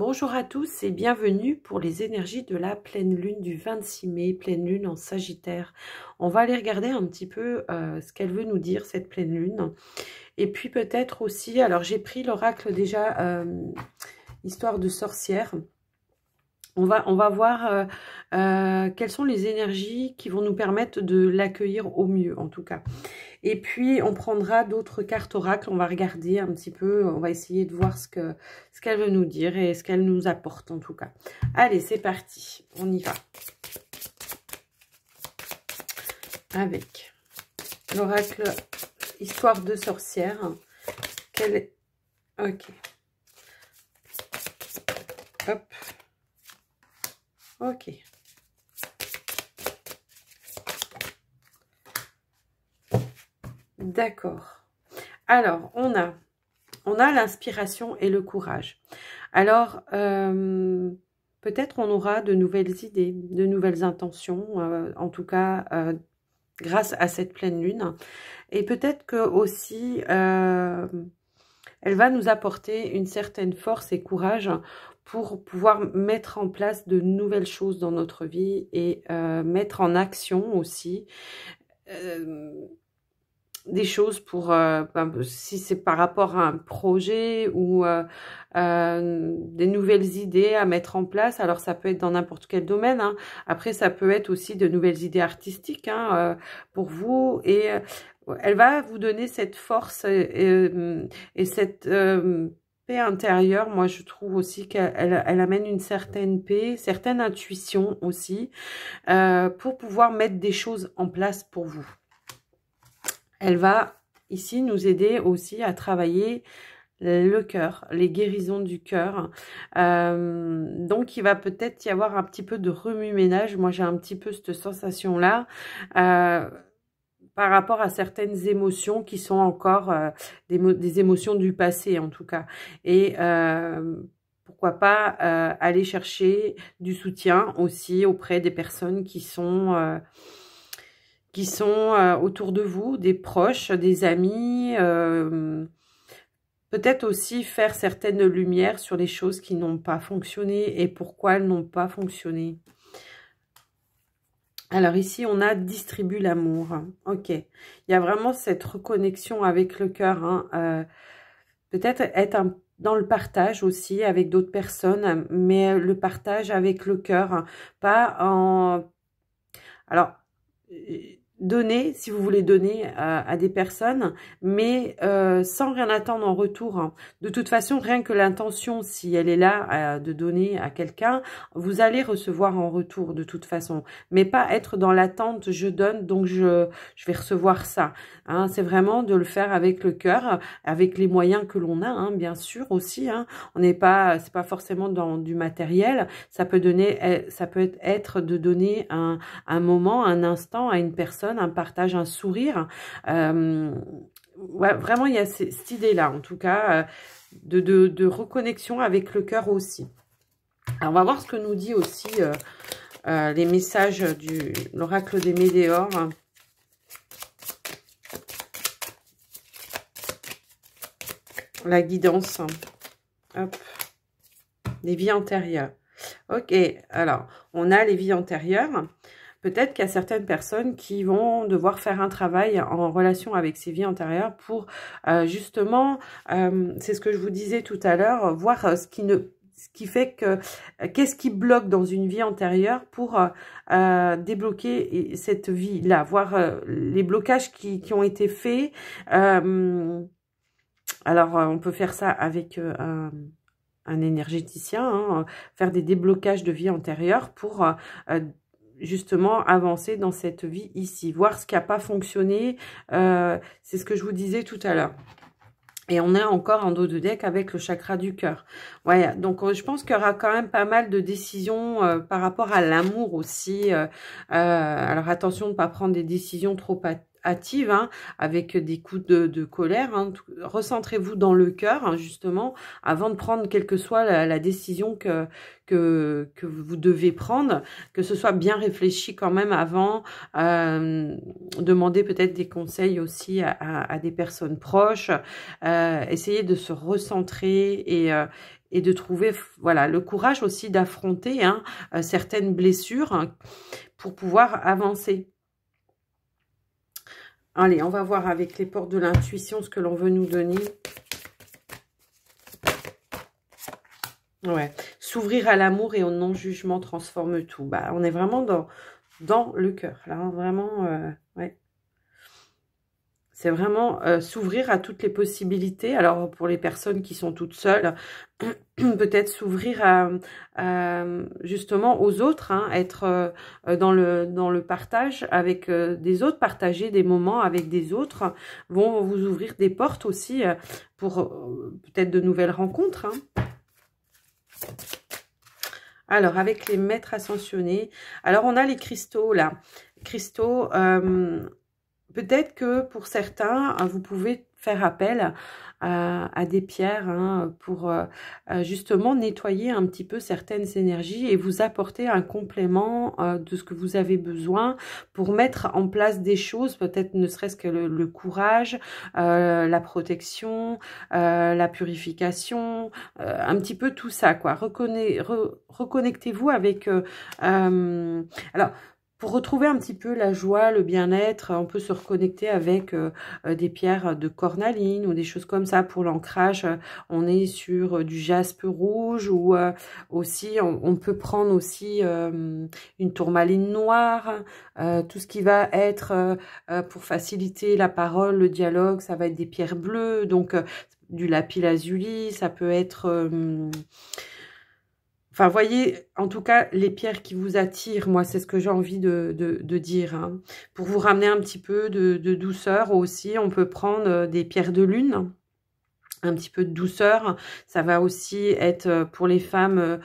Bonjour à tous et bienvenue pour les énergies de la pleine lune du 26 mai, pleine lune en Sagittaire. On va aller regarder un petit peu ce qu'elle veut nous dire, cette pleine lune. Et puis peut-être aussi, alors j'ai pris l'oracle déjà, histoire de sorcière. On va voir quelles sont les énergies qui vont nous permettre de l'accueillir au mieux, en tout cas. Et puis, on prendra d'autres cartes oracles. On va regarder un petit peu. On va essayer de voir ce qu'elle veut nous dire et ce qu'elle nous apporte, en tout cas. Allez, c'est parti. On y va. Avec l'oracle histoire de sorcière. Ok. Hop. Ok. D'accord. Alors, on a l'inspiration et le courage. Alors, peut-être on aura de nouvelles idées, de nouvelles intentions, en tout cas, grâce à cette pleine lune. Et peut-être que aussi, elle va nous apporter une certaine force et courage pour pouvoir mettre en place de nouvelles choses dans notre vie et mettre en action aussi des choses pour, si c'est par rapport à un projet ou des nouvelles idées à mettre en place. Alors, ça peut être dans n'importe quel domaine. Hein. Après, ça peut être aussi de nouvelles idées artistiques pour vous. Et elle va vous donner cette force et cette paix intérieure. Moi, je trouve aussi qu'elle amène une certaine paix, certaine intuition aussi, pour pouvoir mettre des choses en place pour vous. Elle va ici nous aider aussi à travailler le cœur, les guérisons du cœur. Donc, il va peut-être y avoir un petit peu de remue-ménage. Moi, j'ai un petit peu cette sensation-là par rapport à certaines émotions qui sont encore des émotions du passé, en tout cas. Et pourquoi pas aller chercher du soutien aussi auprès des personnes qui sont autour de vous, des proches, des amis, peut-être aussi faire certaines lumières sur les choses qui n'ont pas fonctionné et pourquoi elles n'ont pas fonctionné. Alors ici, on a distribue l'amour. Ok, il y a vraiment cette reconnexion avec le cœur. Hein, peut-être être dans le partage aussi avec d'autres personnes, mais le partage avec le cœur, hein, pas en... Alors... donner, si vous voulez donner à des personnes, mais sans rien attendre en retour. Hein. De toute façon, rien que l'intention, si elle est là de donner à quelqu'un, vous allez recevoir en retour de toute façon. Mais pas être dans l'attente, je donne, donc je vais recevoir ça. Hein. C'est vraiment de le faire avec le cœur, avec les moyens que l'on a, hein, bien sûr aussi. Hein. On n'est pas, c'est pas forcément dans du matériel. Ça peut être de donner un moment, un instant à une personne, un partage, un sourire. Ouais, vraiment, il y a cette idée-là, en tout cas, de reconnexion avec le cœur aussi. Alors, on va voir ce que nous dit aussi les messages de l'oracle des météores. La guidance. Hop. Les vies antérieures. Ok, alors, on a les vies antérieures. Peut-être qu'il y a certaines personnes qui vont devoir faire un travail en relation avec ces vies antérieures pour justement, c'est ce que je vous disais tout à l'heure, voir ce qui fait que, qu'est-ce qui bloque dans une vie antérieure pour débloquer cette vie-là, voir les blocages qui ont été faits. Alors, on peut faire ça avec un énergéticien, hein, faire des déblocages de vie antérieure pour... justement avancer dans cette vie ici, voir ce qui n'a pas fonctionné, c'est ce que je vous disais tout à l'heure. Et on est encore en dos de deck avec le chakra du cœur. Ouais, donc je pense qu'il y aura quand même pas mal de décisions par rapport à l'amour aussi. Alors attention de ne pas prendre des décisions trop hâtives, hein, avec des coups de colère. Hein. Recentrez-vous dans le cœur, hein, justement, avant de prendre quelle que soit la décision que vous devez prendre, que ce soit bien réfléchi quand même avant. Demandez peut-être des conseils aussi à des personnes proches. Essayez de se recentrer et de trouver, voilà, le courage aussi d'affronter hein, certaines blessures hein, pour pouvoir avancer. Allez, on va voir avec les portes de l'intuition ce que l'on veut nous donner. Ouais, s'ouvrir à l'amour et au non-jugement transforme tout. Bah, on est vraiment dans le cœur, là, hein, vraiment, ouais. C'est vraiment s'ouvrir à toutes les possibilités. Alors, pour les personnes qui sont toutes seules, peut-être s'ouvrir justement aux autres, hein, être dans le partage avec des autres, partager des moments avec des autres, vont vous ouvrir des portes aussi pour peut-être de nouvelles rencontres. Hein. Alors, avec les maîtres ascensionnés, alors on a les cristaux là. Cristaux... peut-être que pour certains, vous pouvez faire appel à des pierres hein, pour justement nettoyer un petit peu certaines énergies et vous apporter un complément de ce que vous avez besoin pour mettre en place des choses, peut-être ne serait-ce que le courage, la protection, la purification, un petit peu tout ça, quoi. Reconnectez-vous avec... alors, pour retrouver un petit peu la joie, le bien-être, on peut se reconnecter avec des pierres de cornaline ou des choses comme ça. Pour l'ancrage, on est sur du jaspe rouge ou aussi, on peut prendre aussi une tourmaline noire. Tout ce qui va être pour faciliter la parole, le dialogue, ça va être des pierres bleues. Donc, du lapis lazuli, ça peut être... Enfin, voyez, en tout cas, les pierres qui vous attirent, moi, c'est ce que j'ai envie de dire. Hein. Pour vous ramener un petit peu de douceur aussi, on peut prendre des pierres de lune, un petit peu de douceur. Ça va aussi être pour les femmes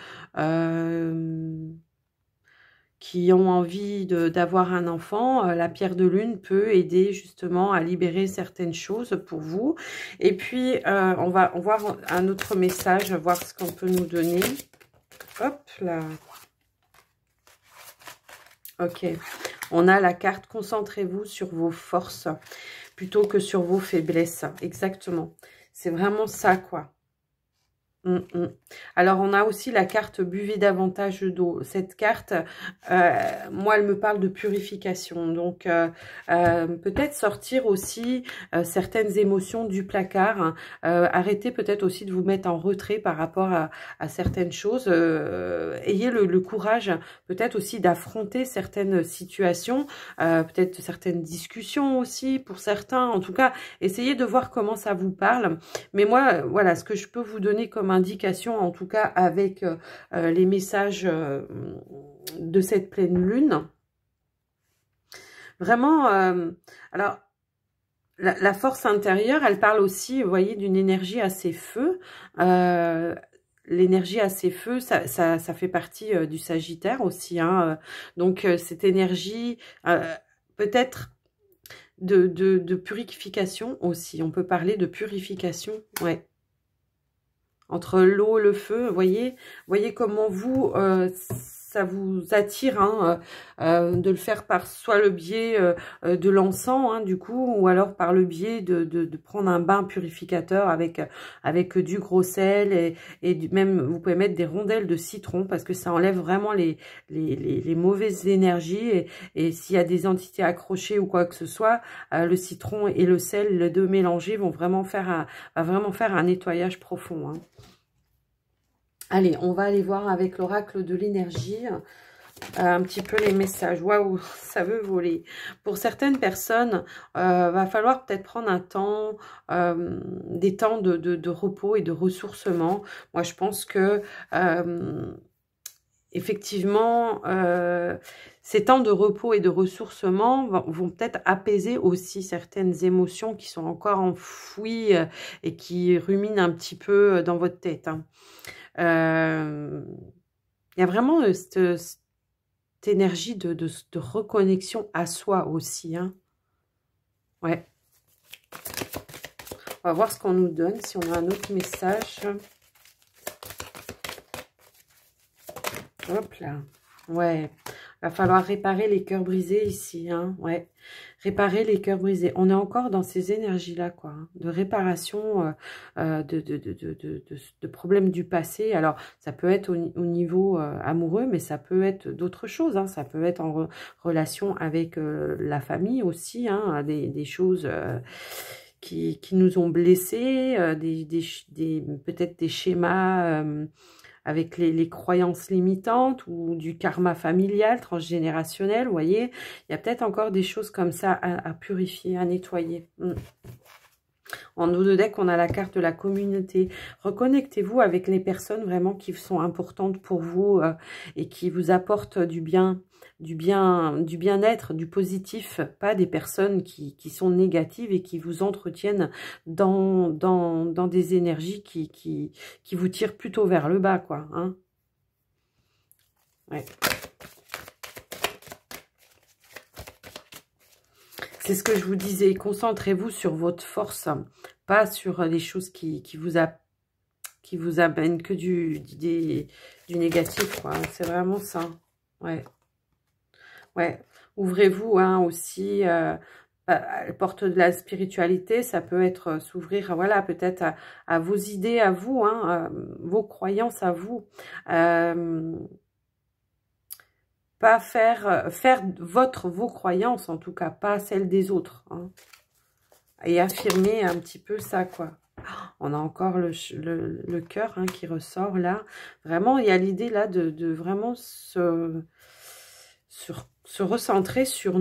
qui ont envie d'avoir un enfant. La pierre de lune peut aider justement à libérer certaines choses pour vous. Et puis, on va voir un autre message, voir ce qu'on peut nous donner. Hop là. Ok. On a la carte « Concentrez-vous sur vos forces plutôt que sur vos faiblesses ». Exactement. C'est vraiment ça, quoi. Alors, on a aussi la carte « Buvez davantage d'eau ». Cette carte, moi, elle me parle de purification. Donc, peut-être sortir aussi certaines émotions du placard. Hein. Arrêtez peut-être aussi de vous mettre en retrait par rapport à certaines choses. Ayez le courage peut-être aussi d'affronter certaines situations, peut-être certaines discussions aussi pour certains. En tout cas, essayez de voir comment ça vous parle. Mais moi, voilà, ce que je peux vous donner comme indication, en tout cas avec les messages de cette pleine lune. Vraiment, alors, la force intérieure, elle parle aussi, vous voyez, d'une énergie assez feu. L'énergie assez feu, ça fait partie du Sagittaire aussi. Hein, donc, cette énergie, peut-être de purification aussi. On peut parler de purification, ouais. Entre l'eau, le feu, voyez comment vous, ça vous attire hein, de le faire par soit le biais de l'encens, hein, du coup, ou alors par le biais de prendre un bain purificateur avec du gros sel et même, vous pouvez mettre des rondelles de citron parce que ça enlève vraiment les mauvaises énergies et s'il y a des entités accrochées ou quoi que ce soit, le citron et le sel, les deux mélangés, vont vraiment faire un nettoyage profond. Hein. Allez, on va aller voir avec l'oracle de l'énergie un petit peu les messages. Waouh, ça veut voler. Pour certaines personnes, va falloir peut-être prendre un temps, des temps de repos et de ressourcement. Moi, je pense que effectivement, ces temps de repos et de ressourcement vont peut-être apaiser aussi certaines émotions qui sont encore enfouies et qui ruminent un petit peu dans votre tête. Hein. Il y a vraiment cette énergie de reconnexion à soi aussi. Hein. Ouais. On va voir ce qu'on nous donne, si on a un autre message. Hop là. Ouais. Va falloir réparer les cœurs brisés ici, hein, ouais. Réparer les cœurs brisés. On est encore dans ces énergies-là, quoi, hein, de réparation de problèmes du passé. Alors, ça peut être au niveau amoureux, mais ça peut être d'autres choses, hein. Ça peut être en relation avec la famille aussi, hein, des choses qui nous ont blessés, peut-être des schémas avec les croyances limitantes ou du karma familial, transgénérationnel, vous voyez. Il y a peut-être encore des choses comme ça à purifier, à nettoyer. En haut de deck, on a la carte de la communauté. Reconnectez-vous avec les personnes vraiment qui sont importantes pour vous et qui vous apportent du bien-être, du positif, pas des personnes qui sont négatives et qui vous entretiennent dans des énergies qui vous tirent plutôt vers le bas, quoi. Hein. Ouais. C'est ce que je vous disais, concentrez-vous sur votre force, pas sur les choses qui vous amènent que du négatif, quoi. C'est vraiment ça. Ouais. Ouais. Ouvrez-vous, hein, aussi, porte de la spiritualité, ça peut être s'ouvrir, voilà, peut-être à vos idées, à vous, hein, vos croyances à vous. Pas faire vos croyances, en tout cas, pas celles des autres. Hein. Et affirmer un petit peu ça, quoi. On a encore le cœur, hein, qui ressort là. Vraiment, il y a l'idée là de vraiment se recentrer sur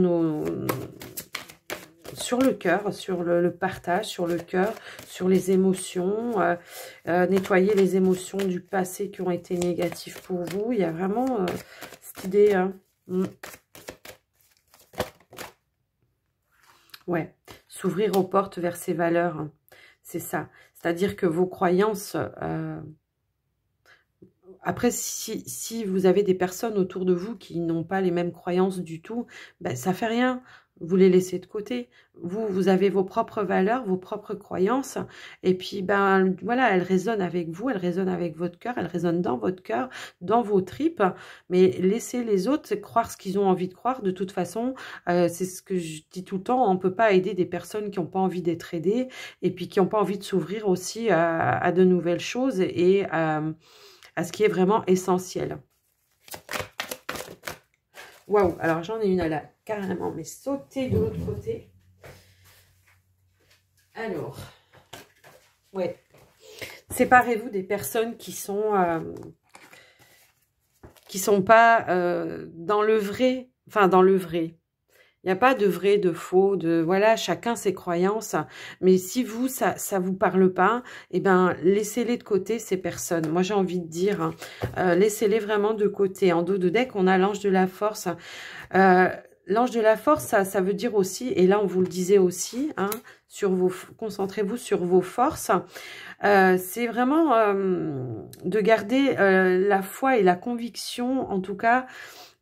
sur le cœur, sur le partage, sur le cœur, sur les émotions, nettoyer les émotions du passé qui ont été négatives pour vous. Il y a vraiment cette idée, hein. Ouais, s'ouvrir aux portes vers ses valeurs, hein. C'est ça. C'est-à-dire que vos croyances... Après, si vous avez des personnes autour de vous qui n'ont pas les mêmes croyances du tout, ben, ça fait rien. Vous les laissez de côté. Vous avez vos propres valeurs, vos propres croyances. Et puis, ben voilà, elles résonnent avec vous, elles résonnent avec votre cœur, elles résonnent dans votre cœur, dans vos tripes. Mais laissez les autres croire ce qu'ils ont envie de croire. De toute façon, c'est ce que je dis tout le temps, on ne peut pas aider des personnes qui n'ont pas envie d'être aidées et puis qui n'ont pas envie de s'ouvrir aussi à de nouvelles choses et à ce qui est vraiment essentiel. Waouh, alors j'en ai une à la carrément, mais sauter de l'autre côté. Alors, ouais, séparez-vous des personnes qui sont pas dans le vrai, enfin dans le vrai. Il n'y a pas de vrai, de faux, voilà, chacun ses croyances. Mais si vous, ça vous parle pas, eh ben, laissez-les de côté, ces personnes. Moi, j'ai envie de dire, laissez-les vraiment de côté. En dos de deck, on a l'ange de la force. L'ange de la force, ça veut dire aussi, et là, on vous le disait aussi, hein, concentrez-vous sur vos forces. C'est vraiment de garder la foi et la conviction, en tout cas,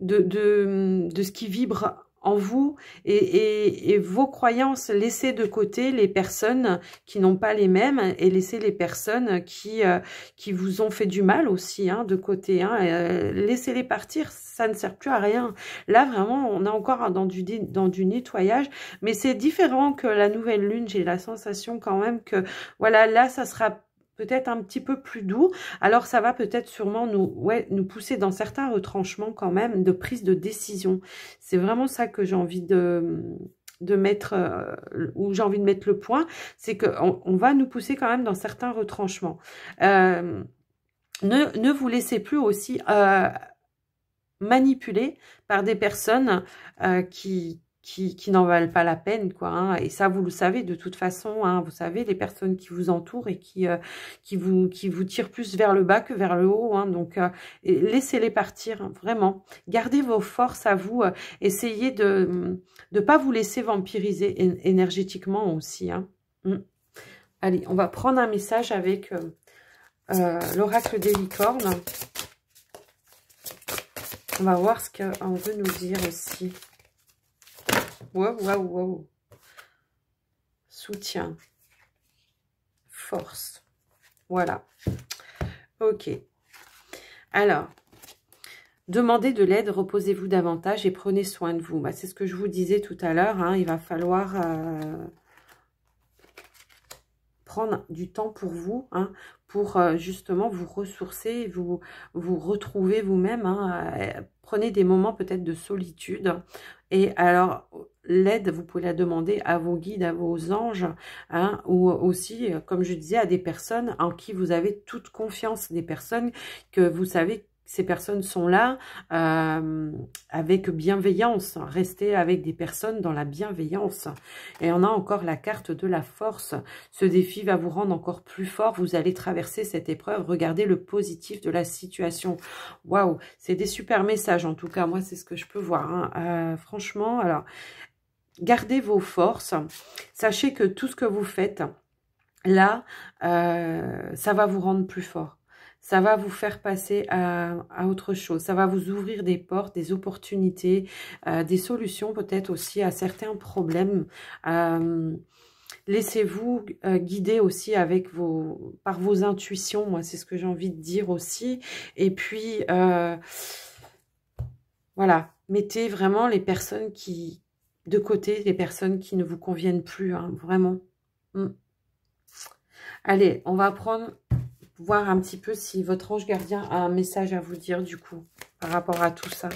de ce qui vibre en vous et vos croyances. Laissez de côté les personnes qui n'ont pas les mêmes et laissez les personnes qui vous ont fait du mal aussi, hein, de côté. Hein, laissez-les partir, ça ne sert plus à rien. Là, vraiment, on est encore dans du nettoyage, mais c'est différent que la nouvelle lune. J'ai la sensation quand même que, voilà, là, ça sera peut-être un petit peu plus doux. Alors, ça va peut-être sûrement nous pousser dans certains retranchements quand même de prise de décision. C'est vraiment ça que j'ai envie de mettre, où j'ai envie de mettre le point. C'est qu'on va nous pousser quand même dans certains retranchements. Ne vous laissez plus aussi manipuler par des personnes qui n'en valent pas la peine, quoi. Hein. Et ça, vous le savez de toute façon. Hein, vous savez, les personnes qui vous entourent et qui vous tirent plus vers le bas que vers le haut. Hein, donc, laissez-les partir, hein, vraiment. Gardez vos forces à vous. Essayez de ne pas vous laisser vampiriser énergétiquement aussi. Hein. Allez, on va prendre un message avec l'oracle des licornes. On va voir ce qu'on veut nous dire aussi. Waouh, waouh, waouh. Soutien. Force. Voilà. Ok. Alors, Demandez de l'aide, reposez-vous davantage et prenez soin de vous. Bah, c'est ce que je vous disais tout à l'heure. Hein, il va falloir prendre du temps pour vous, hein, pour justement vous ressourcer, vous retrouver vous-même. Hein, prenez des moments peut-être de solitude. Et alors, l'aide, vous pouvez la demander à vos guides, à vos anges, hein, ou aussi, comme je disais, à des personnes en qui vous avez toute confiance, des personnes que vous savez ces personnes sont là avec bienveillance. Restez avec des personnes dans la bienveillance. Et on a encore la carte de la force. Ce défi va vous rendre encore plus fort. Vous allez traverser cette épreuve. Regardez le positif de la situation. Waouh, c'est des super messages en tout cas. Moi, c'est ce que je peux voir. Hein. Franchement, alors, gardez vos forces. Sachez que tout ce que vous faites, là, ça va vous rendre plus fort. Ça va vous faire passer à autre chose. Ça va vous ouvrir des portes, des opportunités, des solutions peut-être aussi à certains problèmes. Laissez-vous guider aussi avec par vos intuitions. Moi, c'est ce que j'ai envie de dire aussi. Et puis, voilà, mettez vraiment les personnes de côté, les personnes qui ne vous conviennent plus, hein, vraiment. Allez, on va voir un petit peu si votre ange gardien a un message à vous dire du coup, par rapport à tout ça.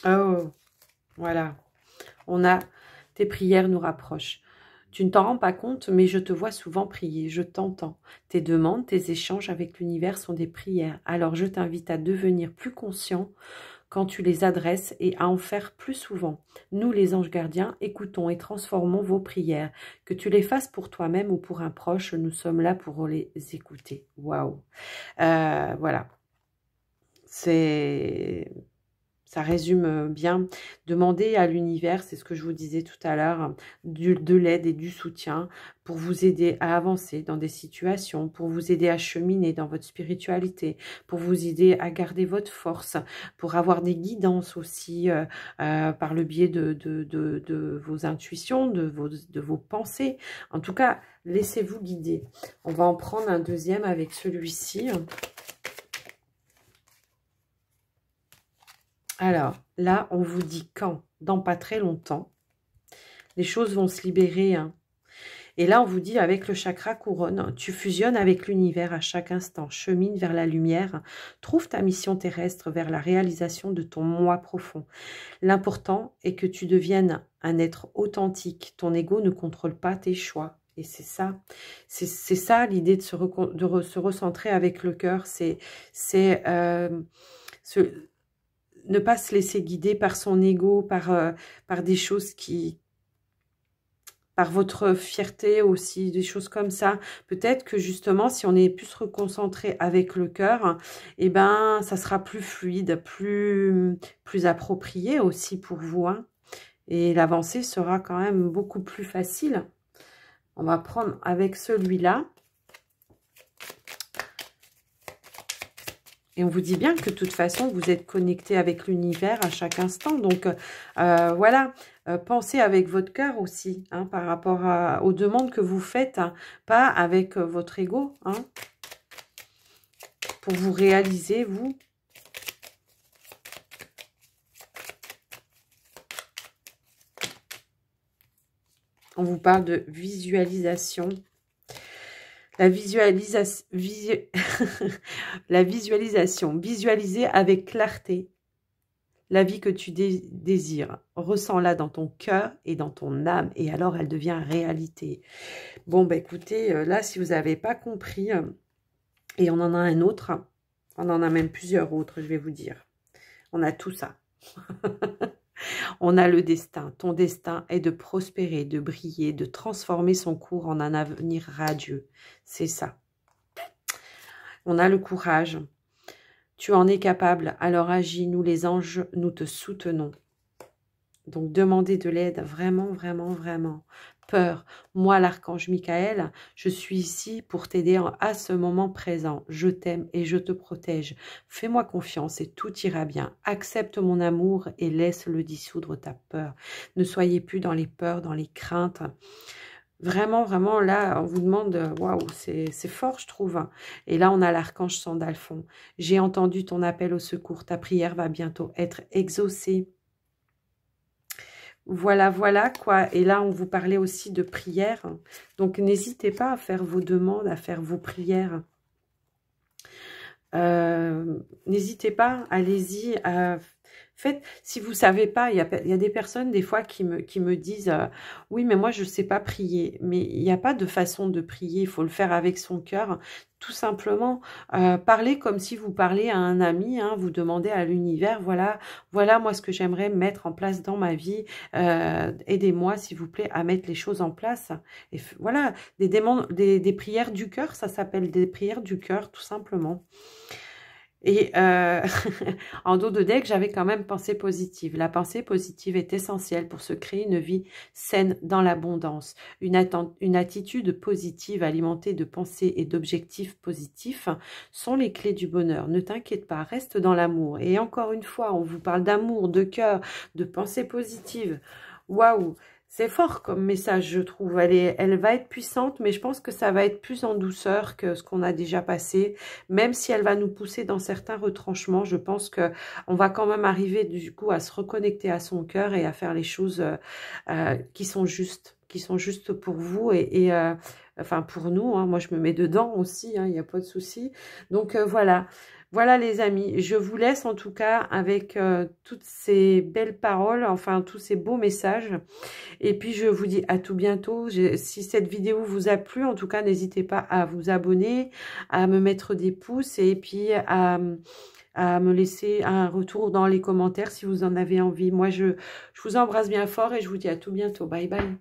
Oh, voilà. On a « Tes prières nous rapprochent ». Tu ne t'en rends pas compte, mais je te vois souvent prier, je t'entends. Tes demandes, tes échanges avec l'univers sont des prières. Alors je t'invite à devenir plus conscient quand tu les adresses et à en faire plus souvent. Nous, les anges gardiens, écoutons et transformons vos prières. Que tu les fasses pour toi-même ou pour un proche, nous sommes là pour les écouter. Waouh. Voilà. Ça résume bien. Demandez à l'univers, c'est ce que je vous disais tout à l'heure, de l'aide et du soutien pour vous aider à avancer dans des situations, pour vous aider à cheminer dans votre spiritualité, pour vous aider à garder votre force, pour avoir des guidances aussi par le biais de vos intuitions, de vos pensées. En tout cas, laissez-vous guider. On va en prendre un deuxième avec celui-ci. Alors, là, on vous dit quand? Dans pas très longtemps. Les choses vont se libérer. Hein. Et là, on vous dit avec le chakra couronne, tu fusionnes avec l'univers à chaque instant. Chemine vers la lumière. Trouve ta mission terrestre vers la réalisation de ton moi profond. L'important est que tu deviennes un être authentique. Ton ego ne contrôle pas tes choix. Et c'est ça. C'est ça l'idée de se recentrer avec le cœur. C'est ne pas se laisser guider par son ego, par des choses par votre fierté aussi, des choses comme ça. Peut-être que justement, si on est plus reconcentré avec le cœur, eh ben, ça sera plus fluide, plus approprié aussi pour vous. Hein. Et l'avancée sera quand même beaucoup plus facile. On va prendre avec celui-là. Et on vous dit bien que de toute façon, vous êtes connecté avec l'univers à chaque instant. Donc, voilà, pensez avec votre cœur aussi, hein, par rapport aux demandes que vous faites, hein, pas avec votre ego, hein, pour vous réaliser, vous. On vous parle de visualisation. La visualisation, visualiser avec clarté la vie que tu désires. Ressens-la dans ton cœur et dans ton âme et alors elle devient réalité. Bon, bah écoutez, là, si vous n'avez pas compris, et on en a un autre, on en a même plusieurs autres, je vais vous dire. On a tout ça. On a le destin. Ton destin est de prospérer, de briller, de transformer son cours en un avenir radieux. C'est ça. On a le courage. Tu en es capable, alors agis. Nous, les anges, nous te soutenons. Donc, demandez de l'aide, vraiment, vraiment, vraiment. Peur. Moi, l'archange Michael, je suis ici pour t'aider à ce moment présent. Je t'aime et je te protège. Fais-moi confiance et tout ira bien. Accepte mon amour et laisse-le dissoudre ta peur. Ne soyez plus dans les peurs, dans les craintes. Vraiment, vraiment, là, on vous demande, waouh, c'est fort, je trouve. Hein. Et là, on a l'archange Sandalphon. J'ai entendu ton appel au secours. Ta prière va bientôt être exaucée. Voilà, voilà, quoi. Et là, on vous parlait aussi de prière. Donc, n'hésitez pas à faire vos demandes, à faire vos prières. N'hésitez pas, allez-y. Faites, si vous savez pas, il y a des personnes des fois qui me disent oui, mais moi je sais pas prier. Mais il n'y a pas de façon de prier, il faut le faire avec son cœur. Tout simplement, parlez comme si vous parlez à un ami, hein, vous demandez à l'univers, voilà moi ce que j'aimerais mettre en place dans ma vie, aidez-moi s'il vous plaît à mettre les choses en place. Et voilà, des prières du cœur, ça s'appelle des prières du cœur, tout simplement. Et en dos de deck, j'avais quand même pensée positive. La pensée positive est essentielle pour se créer une vie saine dans l'abondance. Une attitude positive alimentée de pensées et d'objectifs positifs sont les clés du bonheur. Ne t'inquiète pas, reste dans l'amour. Et encore une fois, on vous parle d'amour, de cœur, de pensée positive. Waouh! C'est fort comme message, je trouve. Elle va être puissante, mais je pense que ça va être plus en douceur que ce qu'on a déjà passé. Même si elle va nous pousser dans certains retranchements, je pense que on va quand même arriver du coup à se reconnecter à son cœur et à faire les choses qui sont justes pour vous et enfin pour nous. Hein. Moi, je me mets dedans aussi, il n'y a pas de souci. Donc voilà. Voilà les amis, je vous laisse en tout cas avec toutes ces belles paroles, enfin tous ces beaux messages. Et puis je vous dis à tout bientôt. Si cette vidéo vous a plu, en tout cas n'hésitez pas à vous abonner, à me mettre des pouces et puis à me laisser un retour dans les commentaires si vous en avez envie. Moi je vous embrasse bien fort et je vous dis à tout bientôt. Bye bye.